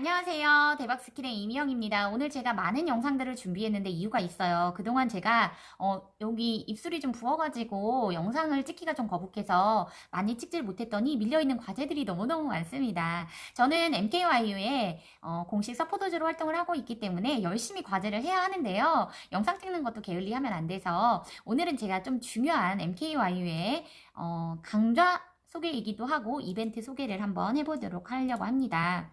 안녕하세요. 대박스킬의 이미영입니다. 오늘 제가 많은 영상들을 준비했는데 이유가 있어요. 그동안 제가 여기 입술이 좀 부어가지고 영상을 찍기가 좀 거북해서 많이 찍질 못했더니 밀려있는 과제들이 너무너무 많습니다. 저는 MKYU의 공식 서포터즈로 활동을 하고 있기 때문에 열심히 과제를 해야 하는데요. 영상 찍는 것도 게을리하면 안 돼서 오늘은 제가 좀 중요한 MKYU의 강좌 소개이기도 하고 이벤트 소개를 한번 해보도록 하려고 합니다.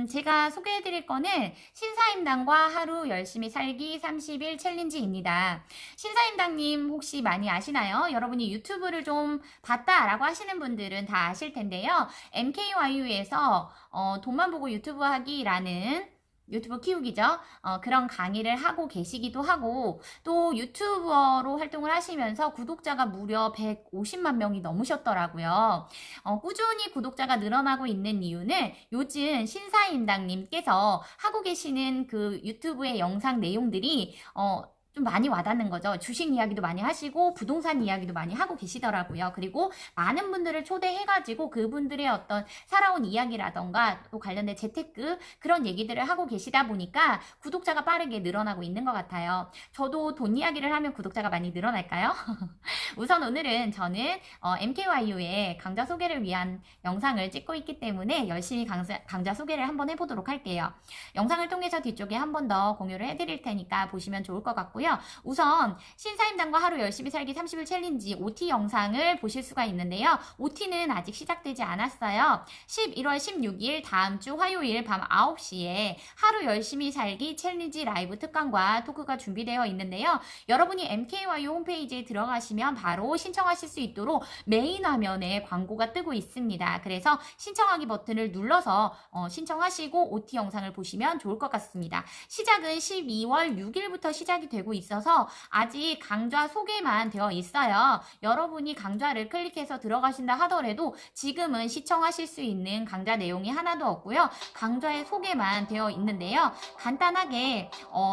제가 소개해드릴 거는 신사임당과 하루 열심히 살기 30일 챌린지입니다. 신사임당님 혹시 많이 아시나요? 여러분이 유튜브를 좀 봤다라고 하시는 분들은 다 아실 텐데요. MKYU에서 돈만 보고 유튜브 하기라는 유튜브 키우기죠. 그런 강의를 하고 계시기도 하고 또 유튜버로 활동을 하시면서 구독자가 무려 150만 명이 넘으셨더라고요. 꾸준히 구독자가 늘어나고 있는 이유는 요즘 신사임당님께서 하고 계시는 그 유튜브의 영상 내용들이 좀 많이 와닿는 거죠. 주식 이야기도 많이 하시고 부동산 이야기도 많이 하고 계시더라고요. 그리고 많은 분들을 초대해가지고 그분들의 어떤 살아온 이야기라던가 또 관련된 재테크 그런 얘기들을 하고 계시다 보니까 구독자가 빠르게 늘어나고 있는 것 같아요. 저도 돈 이야기를 하면 구독자가 많이 늘어날까요? 우선 오늘은 저는 MKYU의 강좌 소개를 위한 영상을 찍고 있기 때문에 열심히 강좌 소개를 한번 해보도록 할게요. 영상을 통해서 뒤쪽에 한 번 더 공유를 해드릴 테니까 보시면 좋을 것 같고요. 우선 신사임당과 하루 열심히 살기 30일 챌린지 OT 영상을 보실 수가 있는데요. OT는 아직 시작되지 않았어요. 11월 16일 다음 주 화요일 밤 9시에 하루 열심히 살기 챌린지 라이브 특강과 토크가 준비되어 있는데요. 여러분이 MKYU 홈페이지에 들어가시면 바로 신청하실 수 있도록 메인 화면에 광고가 뜨고 있습니다. 그래서 신청하기 버튼을 눌러서 신청하시고 OT 영상을 보시면 좋을 것 같습니다. 시작은 12월 6일부터 시작이 되고 있어서 아직 강좌 소개만 되어 있어요. 여러분이 강좌를 클릭해서 들어가신다 하더라도 지금은 시청하실 수 있는 강좌 내용이 하나도 없고요. 강좌의 소개만 되어 있는데요. 간단하게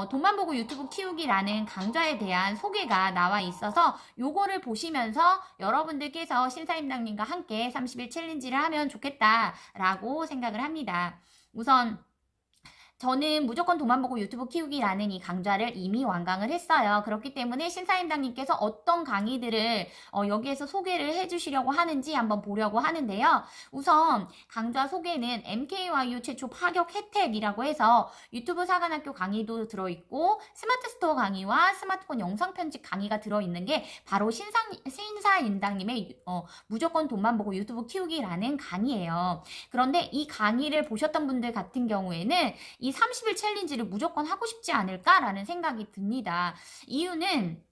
돈만 보고 유튜브 키우기라는 강좌에 대한 소개가 나와 있어서 요거를 보시면서 여러분들께서 신사임당님과 함께 30일 챌린지를 하면 좋겠다라고 생각을 합니다. 우선 저는 무조건 돈만 보고 유튜브 키우기라는 이 강좌를 이미 완강을 했어요. 그렇기 때문에 신사임당님께서 어떤 강의들을 여기에서 소개를 해주시려고 하는지 한번 보려고 하는데요. 우선 강좌 소개는 MKYU 최초 파격 혜택이라고 해서 유튜브 사관학교 강의도 들어있고 스마트 스토어 강의와 스마트폰 영상 편집 강의가 들어있는 게 바로 신사임당님의 무조건 돈만 보고 유튜브 키우기라는 강의예요. 그런데 이 강의를 보셨던 분들 같은 경우에는 이 30일 챌린지를 무조건 하고 싶지 않을까라는 생각이 듭니다. 이유는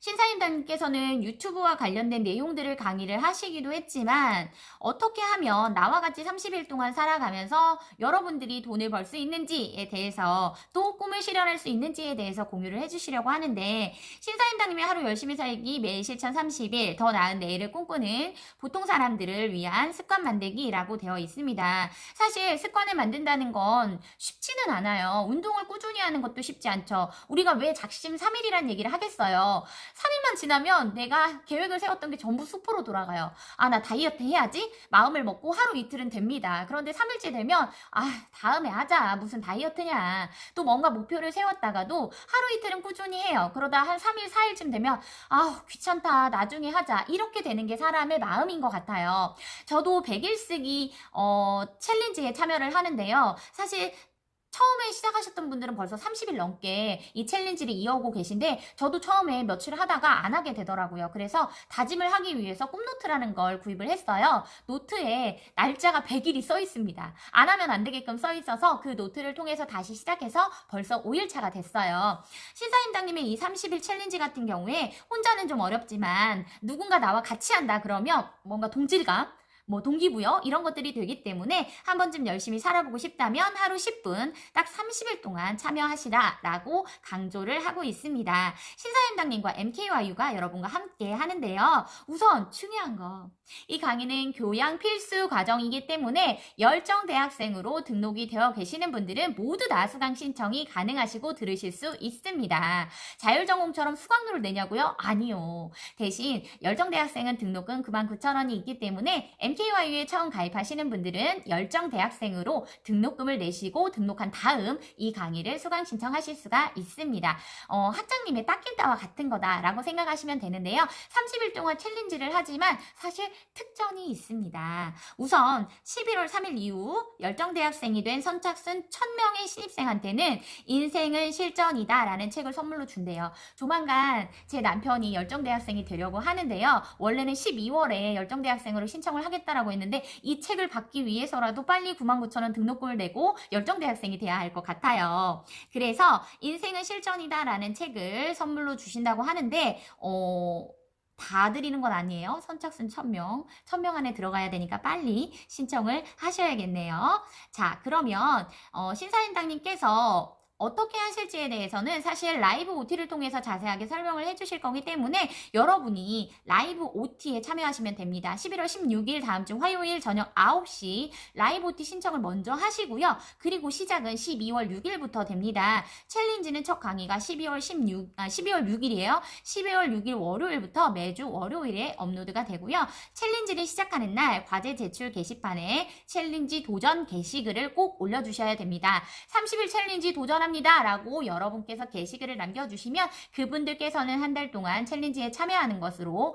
신사임당님께서는 유튜브와 관련된 내용들을 강의를 하시기도 했지만 어떻게 하면 나와 같이 30일 동안 살아가면서 여러분들이 돈을 벌 수 있는지에 대해서 또 꿈을 실현할 수 있는지에 대해서 공유를 해주시려고 하는데 신사임당님의 하루 열심히 살기 매일 실천 30일 더 나은 내일을 꿈꾸는 보통 사람들을 위한 습관 만들기라고 되어 있습니다. 사실 습관을 만든다는 건 쉽지는 않아요. 운동을 꾸준히 하는 것도 쉽지 않죠. 우리가 왜 작심 3일이란 얘기를 하겠어요. 3일만 지나면 내가 계획을 세웠던 게 전부 수포로 돌아가요. 나 다이어트 해야지? 마음을 먹고 하루 이틀은 됩니다. 그런데 3일째 되면 다음에 하자. 무슨 다이어트냐. 또 뭔가 목표를 세웠다가도 하루 이틀은 꾸준히 해요. 그러다 한 3일, 4일쯤 되면 귀찮다. 나중에 하자. 이렇게 되는 게 사람의 마음인 것 같아요. 저도 100일 쓰기 챌린지에 참여를 하는데요. 사실 처음에 시작하셨던 분들은 벌써 30일 넘게 이 챌린지를 이어오고 계신데 저도 처음에 며칠 하다가 안 하게 되더라고요. 그래서 다짐을 하기 위해서 꿈노트라는 걸 구입을 했어요. 노트에 날짜가 100일이 써 있습니다. 안 하면 안 되게끔 써 있어서 그 노트를 통해서 다시 시작해서 벌써 5일차가 됐어요. 신사임당님의 이 30일 챌린지 같은 경우에 혼자는 좀 어렵지만 누군가 나와 같이 한다 그러면 뭔가 동질감 동기부여 이런 것들이 되기 때문에 한 번쯤 열심히 살아보고 싶다면 하루 10분 딱 30일 동안 참여하시라라고 강조를 하고 있습니다. 신사임당님과 MKYU가 여러분과 함께 하는데요. 우선 중요한 거. 이 강의는 교양 필수 과정이기 때문에 열정 대학생으로 등록이 되어 계시는 분들은 모두 다 수강 신청이 가능하시고 들으실 수 있습니다. 자율전공처럼 수강료를 내냐고요? 아니요. 대신 열정 대학생은 등록금 99,000원이 있기 때문에 MKYU에 처음 가입하시는 분들은 열정대학생으로 등록금을 내시고 등록한 다음 이 강의를 수강 신청하실 수가 있습니다. 학장님의 딱길따와 같은 거다라고 생각하시면 되는데요. 30일 동안 챌린지를 하지만 사실 특전이 있습니다. 우선 11월 3일 이후 열정대학생이 된 선착순 1000명의 신입생한테는 인생은 실전이다 라는 책을 선물로 준대요. 조만간 제 남편이 열정대학생이 되려고 하는데요. 원래는 12월에 열정대학생으로 신청을 하겠다라고 했는데 이 책을 받기 위해서라도 빨리 99,000원 등록금을 내고 열정대학생이 돼야 할 것 같아요. 그래서 인생은 실전이다 라는 책을 선물로 주신다고 하는데 다 드리는 건 아니에요. 선착순 1000명. 1000명 안에 들어가야 되니까 빨리 신청을 하셔야겠네요. 자, 그러면 신사임당님께서 어떻게 하실지에 대해서는 사실 라이브 OT를 통해서 자세하게 설명을 해주실 거기 때문에 여러분이 라이브 OT에 참여하시면 됩니다. 11월 16일 다음 주 화요일 저녁 9시 라이브 OT 신청을 먼저 하시고요. 그리고 시작은 12월 6일부터 됩니다. 챌린지는 첫 강의가 12월 6일이에요. 12월 6일 월요일부터 매주 월요일에 업로드가 되고요. 챌린지를 시작하는 날 과제 제출 게시판에 챌린지 도전 게시글을 꼭 올려주셔야 됩니다. 30일 챌린지 도전합니다 라고 여러분께서 게시글을 남겨주시면 그분들께서는 한 달 동안 챌린지에 참여하는 것으로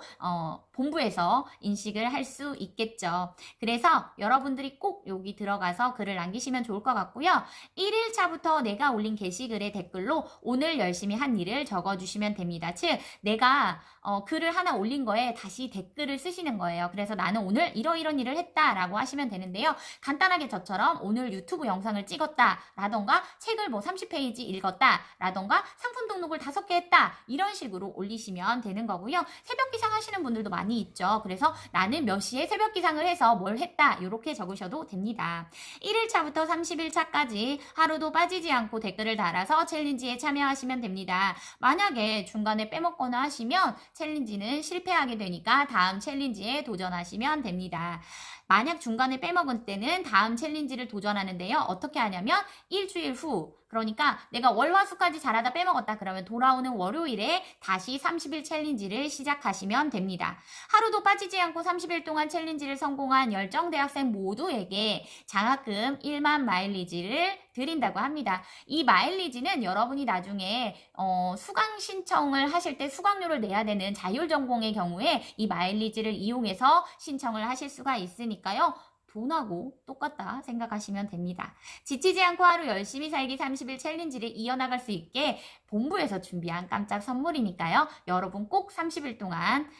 본부에서 인식을 할 수 있겠죠. 그래서 여러분들이 꼭 여기 들어가서 글을 남기시면 좋을 것 같고요. 1일차부터 내가 올린 게시글의 댓글로 오늘 열심히 한 일을 적어주시면 됩니다. 즉 내가 글을 하나 올린 거에 다시 댓글을 쓰시는 거예요. 그래서 나는 오늘 이러이런 일을 했다라고 하시면 되는데요. 간단하게 저처럼 오늘 유튜브 영상을 찍었다 라던가 책을 뭐 30페이지 읽었다 라던가 상품 등록을 5개 했다 이런 식으로 올리시면 되는 거고요. 새벽 기상 하시는 분들도 많이 있죠. 그래서 나는 몇 시에 새벽 기상을 해서 뭘 했다 이렇게 적으셔도 됩니다. 1일차부터 30일차까지 하루도 빠지지 않고 댓글을 달아서 챌린지에 참여하시면 됩니다. 만약에 중간에 빼먹거나 하시면 챌린지는 실패하게 되니까 다음 챌린지에 도전하시면 됩니다. 만약 중간에 빼먹은 때는 다음 챌린지를 도전하는데요. 어떻게 하냐면 일주일 후 그러니까 내가 월화수까지 잘하다 빼먹었다 그러면 돌아오는 월요일에 다시 30일 챌린지를 시작하시면 됩니다. 하루도 빠지지 않고 30일 동안 챌린지를 성공한 열정대학생 모두에게 장학금 1만 마일리지를 드린다고 합니다. 이 마일리지는 여러분이 나중에 수강 신청을 하실 때 수강료를 내야 되는 자율전공의 경우에 이 마일리지를 이용해서 신청을 하실 수가 있으니까요. 돈하고 똑같다 생각하시면 됩니다. 지치지 않고 하루 열심히 살기 30일 챌린지를 이어나갈 수 있게 본부에서 준비한 깜짝 선물이니까요. 여러분 꼭 30일 동안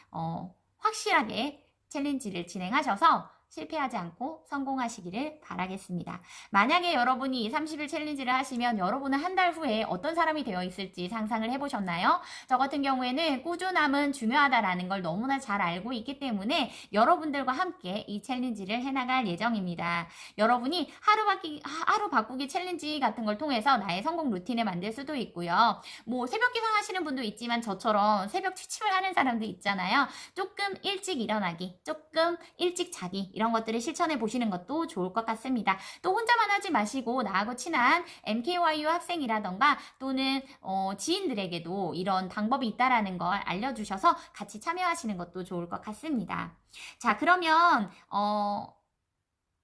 확실하게 챌린지를 진행하셔서 실패하지 않고 성공하시기를 바라겠습니다. 만약에 여러분이 30일 챌린지를 하시면 여러분은 한 달 후에 어떤 사람이 되어 있을지 상상을 해보셨나요? 저 같은 경우에는 꾸준함은 중요하다라는 걸 너무나 잘 알고 있기 때문에 여러분들과 함께 이 챌린지를 해나갈 예정입니다. 여러분이 하루 바꾸기 챌린지 같은 걸 통해서 나의 성공 루틴을 만들 수도 있고요. 뭐 새벽 기상 하시는 분도 있지만 저처럼 새벽 취침을 하는 사람도 있잖아요. 조금 일찍 일어나기, 조금 일찍 자기 이런 것들을 실천해 보시는 것도 좋을 것 같습니다. 또 혼자만 하지 마시고 나하고 친한 MKYU 학생이라던가 또는 지인들에게도 이런 방법이 있다라는 걸 알려주셔서 같이 참여하시는 것도 좋을 것 같습니다. 자, 그러면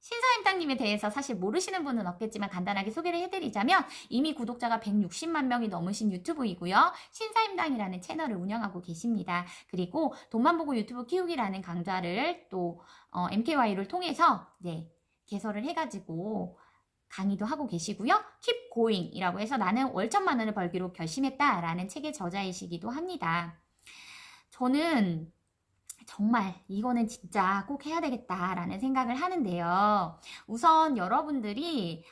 신사임당님에 대해서 사실 모르시는 분은 없겠지만 간단하게 소개를 해드리자면 이미 구독자가 160만 명이 넘으신 유튜브이고요. 신사임당이라는 채널을 운영하고 계십니다. 그리고 돈만 보고 유튜브 키우기라는 강좌를 또 MKY를 통해서 개설을 해가지고 강의도 하고 계시고요. Keep Going 이라고 해서 나는 월 1,000만 원을 벌기로 결심했다라는 책의 저자이시기도 합니다. 저는 정말 이거는 진짜 꼭 해야 되겠다라는 생각을 하는데요. 우선 여러분들이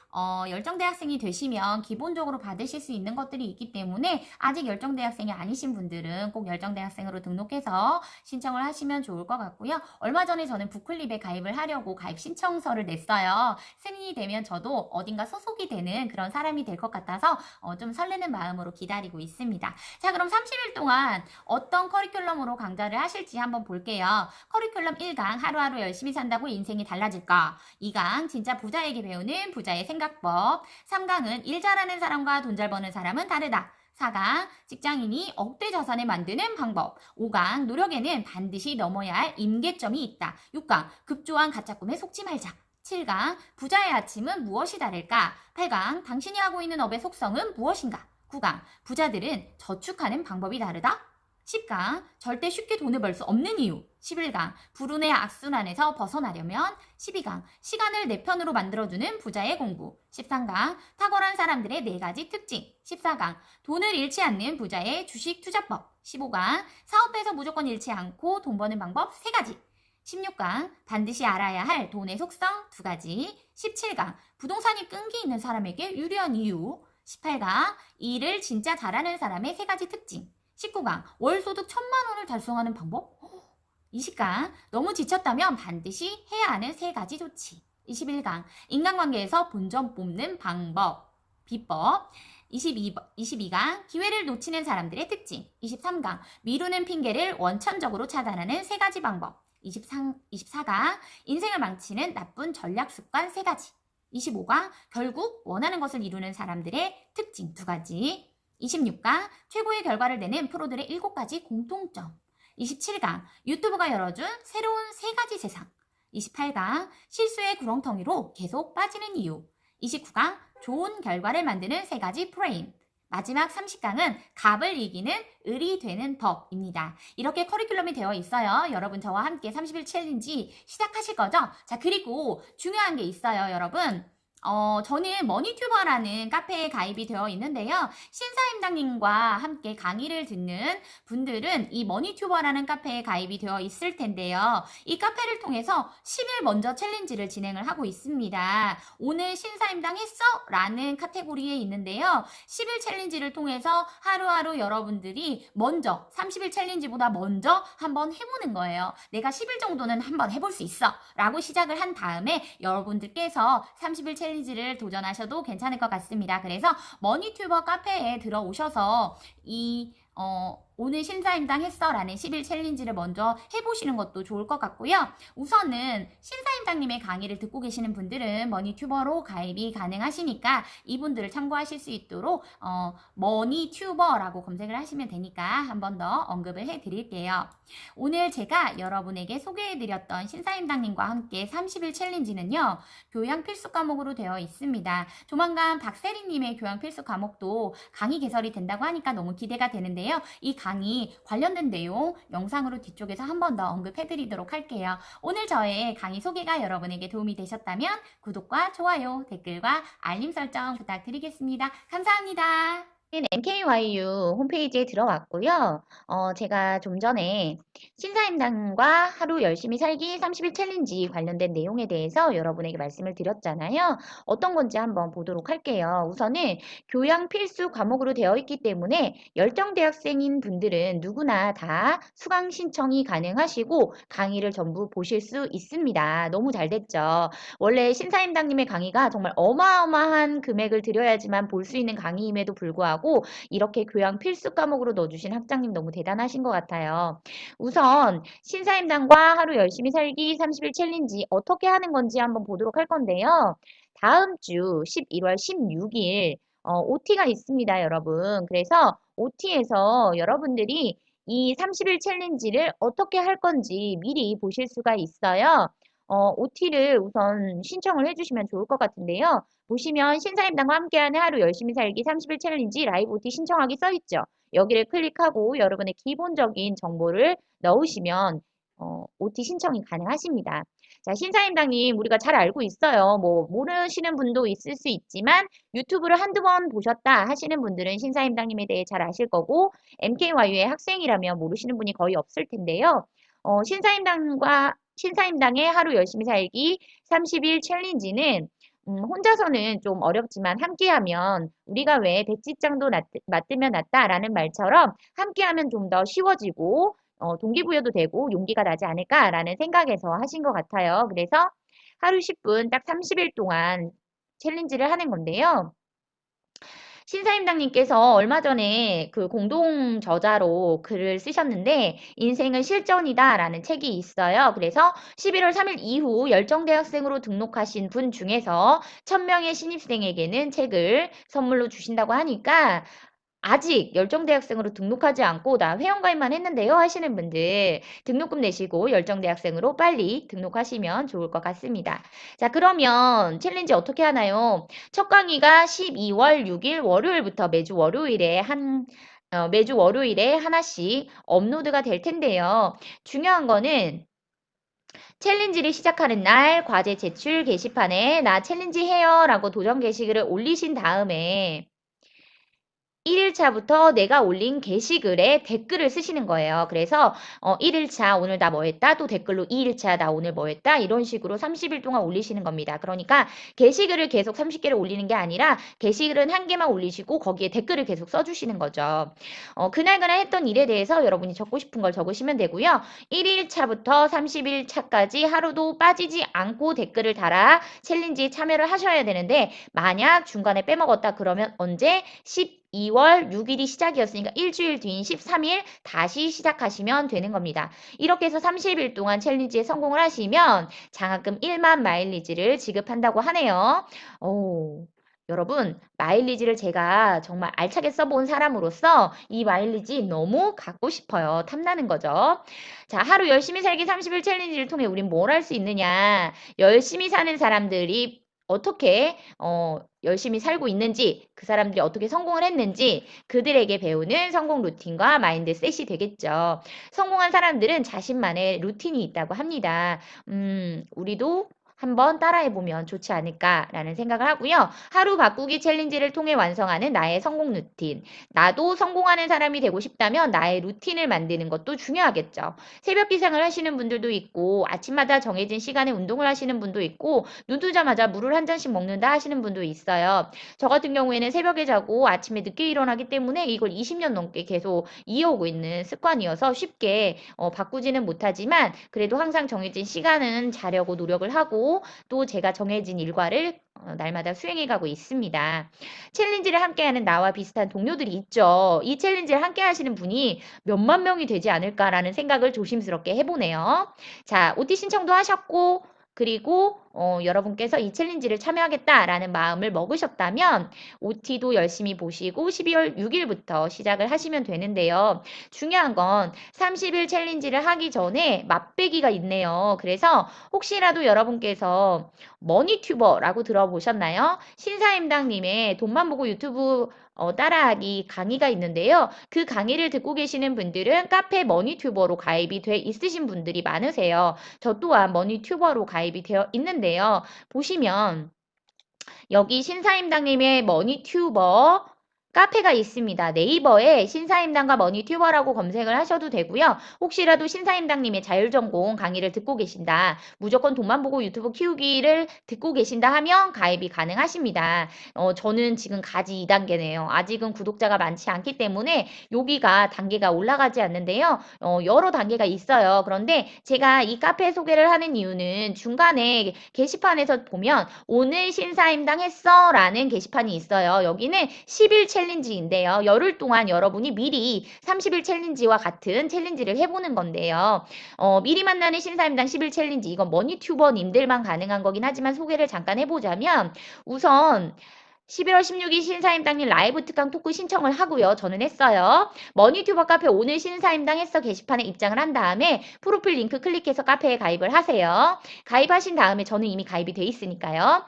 열정대학생이 되시면 기본적으로 받으실 수 있는 것들이 있기 때문에 아직 열정대학생이 아니신 분들은 꼭 열정대학생으로 등록해서 신청을 하시면 좋을 것 같고요. 얼마 전에 저는 북클립에 가입을 하려고 가입 신청서를 냈어요. 승인이 되면 저도 어딘가 소속이 되는 그런 사람이 될 것 같아서 좀 설레는 마음으로 기다리고 있습니다. 자, 그럼 30일 동안 어떤 커리큘럼으로 강좌를 하실지 한번 볼게요. 커리큘럼 1강 하루하루 열심히 산다고 인생이 달라질까? 2강 진짜 부자에게 배우는 부자의 생각법. 3강은 일 잘하는 사람과 돈 잘 버는 사람은 다르다. 4강 직장인이 억대 자산을 만드는 방법. 5강 노력에는 반드시 넘어야 할 임계점이 있다. 6강 급조한 가짜 꿈에 속지 말자. 7강 부자의 아침은 무엇이 다를까? 8강 당신이 하고 있는 업의 속성은 무엇인가? 9강 부자들은 저축하는 방법이 다르다. 10강 절대 쉽게 돈을 벌 수 없는 이유. 11강 불운의 악순환에서 벗어나려면. 12강 시간을 내 편으로 만들어주는 부자의 공부. 13강 탁월한 사람들의 4가지 특징. 14강 돈을 잃지 않는 부자의 주식 투자법. 15강 사업에서 무조건 잃지 않고 돈 버는 방법 3가지. 16강 반드시 알아야 할 돈의 속성 2가지. 17강 부동산이 끈기 있는 사람에게 유리한 이유. 18강 일을 진짜 잘하는 사람의 3가지 특징. 19강 월 소득 1,000만 원을 달성하는 방법. 20강 너무 지쳤다면 반드시 해야 하는 3가지 조치. 21강 인간관계에서 본전 뽑는 방법, 비법. 22강 기회를 놓치는 사람들의 특징. 23강 미루는 핑계를 원천적으로 차단하는 3가지 방법. 24강 인생을 망치는 나쁜 전략 습관 3가지. 25강 결국 원하는 것을 이루는 사람들의 특징 2가지. 26강 최고의 결과를 내는 프로들의 7가지 공통점. 27강 유튜브가 열어준 새로운 3가지 세상. 28강 실수의 구렁텅이로 계속 빠지는 이유. 29강 좋은 결과를 만드는 3가지 프레임. 마지막 30강은 갑을 이기는 을이 되는 법입니다. 이렇게 커리큘럼이 되어 있어요. 여러분 저와 함께 30일 챌린지 시작하실 거죠? 자, 그리고 중요한 게 있어요, 여러분. 저는 머니튜버라는 카페에 가입이 되어 있는데요. 신사임당님과 함께 강의를 듣는 분들은 이 머니튜버라는 카페에 가입이 되어 있을 텐데요. 이 카페를 통해서 10일 먼저 챌린지를 진행을 하고 있습니다. 오늘 신사임당 했어? 라는 카테고리에 있는데요. 10일 챌린지를 통해서 하루하루 여러분들이 먼저 30일 챌린지보다 먼저 한번 해보는 거예요. 내가 10일 정도는 한번 해볼 수 있어 라고 시작을 한 다음에 여러분들께서 30일 챌린지를 도전하셔도 괜찮을 것 같습니다. 그래서 머니튜버 카페에 들어오셔서 오늘 신사임당 했어 라는 10일 챌린지를 먼저 해보시는 것도 좋을 것 같고요. 우선은 신사임당님의 강의를 듣고 계시는 분들은 머니튜버로 가입이 가능하시니까 이분들을 참고하실 수 있도록 머니튜버라고 검색을 하시면 되니까 한 번 더 언급을 해드릴게요. 오늘 제가 여러분에게 소개해드렸던 신사임당님과 함께 30일 챌린지는요. 교양 필수 과목으로 되어 있습니다. 조만간 박세리님의 교양 필수 과목도 강의 개설이 된다고 하니까 너무 기대가 되는데요. 이 강의 관련된 내용 영상으로 뒤쪽에서 한 번 더 언급해드리도록 할게요. 오늘 저의 강의 소개가 여러분에게 도움이 되셨다면 구독과 좋아요, 댓글과 알림 설정 부탁드리겠습니다. 감사합니다. MKYU 홈페이지에 들어왔고요. 제가 좀 전에 신사임당과 하루 열심히 살기 30일 챌린지 관련된 내용에 대해서 여러분에게 말씀을 드렸잖아요. 어떤 건지 한번 보도록 할게요. 우선은 교양 필수 과목으로 되어 있기 때문에 열정대학생인 분들은 누구나 다 수강 신청이 가능하시고 강의를 전부 보실 수 있습니다. 너무 잘 됐죠. 원래 신사임당님의 강의가 정말 어마어마한 금액을 들여야지만 볼 수 있는 강의임에도 불구하고 이렇게 교양 필수 과목으로 넣어주신 학장님 너무 대단하신 것 같아요. 우선 신사임당과 하루 열심히 살기 30일 챌린지 어떻게 하는 건지 한번 보도록 할 건데요. 다음 주 11월 16일 OT가 있습니다, 여러분. 그래서 OT에서 여러분들이 이 30일 챌린지를 어떻게 할 건지 미리 보실 수가 있어요. OT를 우선 신청을 해주시면 좋을 것 같은데요. 보시면 신사임당과 함께하는 하루 열심히 살기 30일 챌린지 라이브 OT 신청하기 써있죠. 여기를 클릭하고 여러분의 기본적인 정보를 넣으시면 OT 신청이 가능하십니다. 자, 신사임당님 우리가 잘 알고 있어요. 뭐 모르시는 분도 있을 수 있지만 유튜브를 한두 번 보셨다 하시는 분들은 신사임당님에 대해 잘 아실 거고 MKYU의 학생이라면 모르시는 분이 거의 없을 텐데요. 신사임당의 하루 열심히 살기 30일 챌린지는 혼자서는 좀 어렵지만 함께하면 우리가 왜 백지장도 맞들면 낫다라는 말처럼 함께하면 좀 더 쉬워지고 동기부여도 되고 용기가 나지 않을까라는 생각에서 하신 것 같아요. 그래서 하루 10분 딱 30일 동안 챌린지를 하는 건데요. 신사임당님께서 얼마 전에 그 공동 저자로 글을 쓰셨는데 인생은 실전이다 라는 책이 있어요. 그래서 11월 3일 이후 열정대학생으로 등록하신 분 중에서 1000명의 신입생에게는 책을 선물로 주신다고 하니까 아직 열정대학생으로 등록하지 않고 나 회원가입만 했는데요 하시는 분들 등록금 내시고 열정대학생으로 빨리 등록하시면 좋을 것 같습니다. 자, 그러면 챌린지 어떻게 하나요? 첫 강의가 12월 6일 월요일부터 매주 월요일에 하나씩 업로드가 될 텐데요. 중요한 거는 챌린지를 시작하는 날 과제 제출 게시판에 나 챌린지 해요 라고 도전 게시글을 올리신 다음에 1일차부터 내가 올린 게시글에 댓글을 쓰시는 거예요. 그래서 1일차 오늘 나 뭐 했다? 또 댓글로 2일차 나 오늘 뭐 했다? 이런 식으로 30일 동안 올리시는 겁니다. 그러니까 게시글을 계속 30개를 올리는 게 아니라 게시글은 한 개만 올리시고 거기에 댓글을 계속 써주시는 거죠. 그날그날 했던 일에 대해서 여러분이 적고 싶은 걸 적으시면 되고요. 1일차부터 30일차까지 하루도 빠지지 않고 댓글을 달아 챌린지에 참여를 하셔야 되는데 만약 중간에 빼먹었다 그러면 언제? 12월 6일이 시작이었으니까 일주일 뒤인 13일 다시 시작하시면 되는 겁니다. 이렇게 해서 30일 동안 챌린지에 성공을 하시면 장학금 1만 마일리지를 지급한다고 하네요. 오, 여러분, 마일리지를 제가 정말 알차게 써본 사람으로서 이 마일리지 너무 갖고 싶어요. 탐나는 거죠. 자, 하루 열심히 살기 30일 챌린지를 통해 우린 뭘 할 수 있느냐? 열심히 사는 사람들이 어떻게 열심히 살고 있는지, 그 사람들이 어떻게 성공을 했는지 그들에게 배우는 성공 루틴과 마인드셋이 되겠죠. 성공한 사람들은 자신만의 루틴이 있다고 합니다. 우리도 한번 따라해보면 좋지 않을까라는 생각을 하고요. 하루 바꾸기 챌린지를 통해 완성하는 나의 성공 루틴. 나도 성공하는 사람이 되고 싶다면 나의 루틴을 만드는 것도 중요하겠죠. 새벽 기상을 하시는 분들도 있고 아침마다 정해진 시간에 운동을 하시는 분도 있고 눈 뜨자마자 물을 한 잔씩 먹는다 하시는 분도 있어요. 저 같은 경우에는 새벽에 자고 아침에 늦게 일어나기 때문에 이걸 20년 넘게 계속 이어오고 있는 습관이어서 쉽게 바꾸지는 못하지만 그래도 항상 정해진 시간은 자려고 노력을 하고 또 제가 정해진 일과를 날마다 수행해 가고 있습니다. 챌린지를 함께하는 나와 비슷한 동료들이 있죠. 이 챌린지를 함께 하시는 분이 몇만 명이 되지 않을까라는 생각을 조심스럽게 해보네요. 자, OT 신청도 하셨고 그리고 여러분께서 이 챌린지를 참여하겠다라는 마음을 먹으셨다면 OT도 열심히 보시고 12월 6일부터 시작을 하시면 되는데요. 중요한 건 30일 챌린지를 하기 전에 맛배기가 있네요. 그래서 혹시라도 여러분께서 머니튜버라고 들어보셨나요? 신사임당님의 돈만 보고 유튜브 따라하기 강의가 있는데요. 그 강의를 듣고 계시는 분들은 카페 머니튜버로 가입이 돼 있으신 분들이 많으세요. 저 또한 머니튜버로 가입이 되어 있는데요. 보시면 여기 신사임당님의 머니튜버 카페가 있습니다. 네이버에 신사임당과 머니튜버라고 검색을 하셔도 되고요. 혹시라도 신사임당님의 자율전공 강의를 듣고 계신다. 무조건 돈만 보고 유튜브 키우기를 듣고 계신다 하면 가입이 가능하십니다. 저는 지금 가지 2단계네요. 아직은 구독자가 많지 않기 때문에 여기가 단계가 올라가지 않는데요. 여러 단계가 있어요. 그런데 제가 이 카페 소개를 하는 이유는 중간에 게시판에서 보면 오늘 신사임당 했어 라는 게시판이 있어요. 여기는 10일 챌린지인데요. 열흘 동안 여러분이 미리 30일 챌린지와 같은 챌린지를 해보는 건데요. 미리 만나는 신사임당 10일 챌린지 이건 머니튜버님들만 가능한 거긴 하지만 소개를 잠깐 해보자면 우선 11월 16일 신사임당님 라이브 특강 토크 신청을 하고요. 저는 했어요. 머니튜버 카페 오늘 신사임당 했어 게시판에 입장을 한 다음에 프로필 링크 클릭해서 카페에 가입을 하세요. 가입하신 다음에 저는 이미 가입이 돼 있으니까요.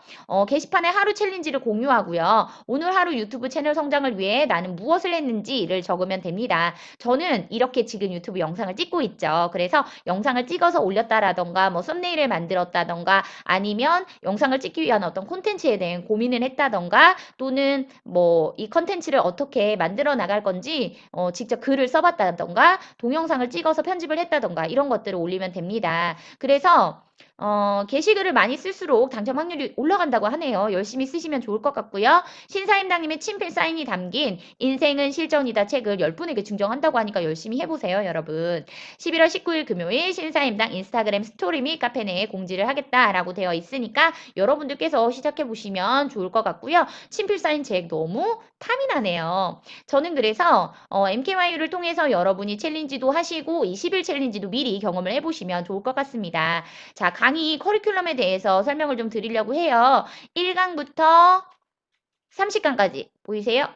게시판에 하루 챌린지를 공유하고요. 오늘 하루 유튜브 채널 성장을 위해 나는 무엇을 했는지를 적으면 됩니다. 저는 이렇게 지금 유튜브 영상을 찍고 있죠. 그래서 영상을 찍어서 올렸다라던가 뭐 썸네일을 만들었다던가 아니면 영상을 찍기 위한 어떤 콘텐츠에 대한 고민을 했다던가 또는 뭐 이 컨텐츠를 어떻게 만들어 나갈 건지 직접 글을 써봤다던가 동영상을 찍어서 편집을 했다던가 이런 것들을 올리면 됩니다. 그래서 게시글을 많이 쓸수록 당첨 확률이 올라간다고 하네요. 열심히 쓰시면 좋을 것 같고요. 신사임당님의 친필 사인이 담긴 인생은 실전이다 책을 10분에게 증정한다고 하니까 열심히 해보세요, 여러분. 11월 19일 금요일 신사임당 인스타그램 스토리 및 카페 내에 공지를 하겠다라고 되어 있으니까 여러분들께서 시작해보시면 좋을 것 같고요. 친필 사인 책 너무 탐이 나네요. 저는 그래서 MKYU를 통해서 여러분이 챌린지도 하시고 20일 챌린지도 미리 경험을 해보시면 좋을 것 같습니다. 자, 강의 커리큘럼에 대해서 설명을 좀 드리려고 해요. 1강부터 30강까지 보이세요?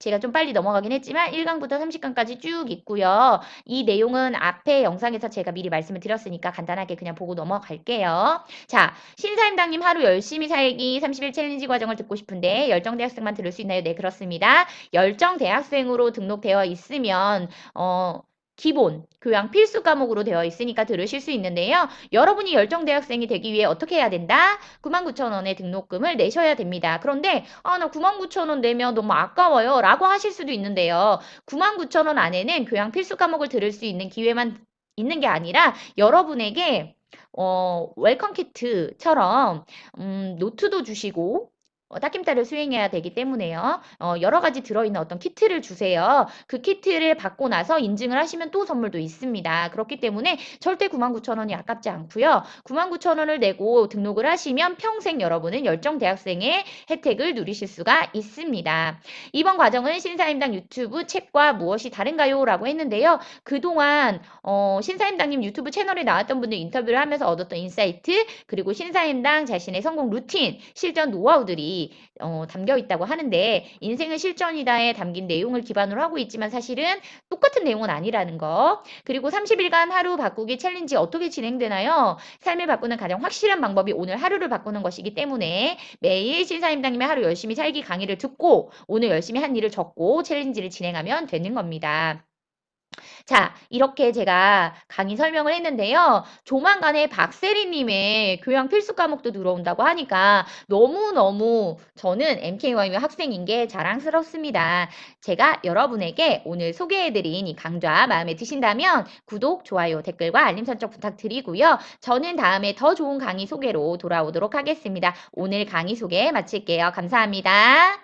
제가 좀 빨리 넘어가긴 했지만 1강부터 30강까지 쭉 있고요. 이 내용은 앞에 영상에서 제가 미리 말씀을 드렸으니까 간단하게 그냥 보고 넘어갈게요. 자, 신사임당님 하루 열심히 살기 30일 챌린지 과정을 듣고 싶은데 열정대학생만 들을 수 있나요? 네, 그렇습니다. 열정대학생으로 등록되어 있으면 기본 교양 필수 과목으로 되어 있으니까 들으실 수 있는데요. 여러분이 열정대학생이 되기 위해 어떻게 해야 된다? 99,000원의 등록금을 내셔야 됩니다. 그런데 나 99,000원 내면 너무 아까워요 라고 하실 수도 있는데요. 99,000원 안에는 교양 필수 과목을 들을 수 있는 기회만 있는 게 아니라 여러분에게 웰컴 키트처럼 노트도 주시고 딱김따를 수행해야 되기 때문에요. 여러 가지 들어있는 어떤 키트를 주세요. 그 키트를 받고 나서 인증을 하시면 또 선물도 있습니다. 그렇기 때문에 절대 99,000원이 아깝지 않고요. 99,000원을 내고 등록을 하시면 평생 여러분은 열정대학생의 혜택을 누리실 수가 있습니다. 이번 과정은 신사임당 유튜브 책과 무엇이 다른가요? 라고 했는데요. 그동안 신사임당님 유튜브 채널에 나왔던 분들 인터뷰를 하면서 얻었던 인사이트 그리고 신사임당 자신의 성공 루틴, 실전 노하우들이 담겨 있다고 하는데 인생은 실전이다에 담긴 내용을 기반으로 하고 있지만 사실은 똑같은 내용은 아니라는 거. 그리고 30일간 하루 바꾸기 챌린지 어떻게 진행되나요? 삶을 바꾸는 가장 확실한 방법이 오늘 하루를 바꾸는 것이기 때문에 매일 신사임당님의 하루 열심히 살기 강의를 듣고 오늘 열심히 한 일을 적고 챌린지를 진행하면 되는 겁니다. 자, 이렇게 제가 강의 설명을 했는데요. 조만간에 박세리님의 교양 필수 과목도 들어온다고 하니까 너무너무 저는 MKYM 학생인 게 자랑스럽습니다. 제가 여러분에게 오늘 소개해드린 이 강좌 마음에 드신다면 구독, 좋아요, 댓글과 알림 설정 부탁드리고요. 저는 다음에 더 좋은 강의 소개로 돌아오도록 하겠습니다. 오늘 강의 소개 마칠게요. 감사합니다.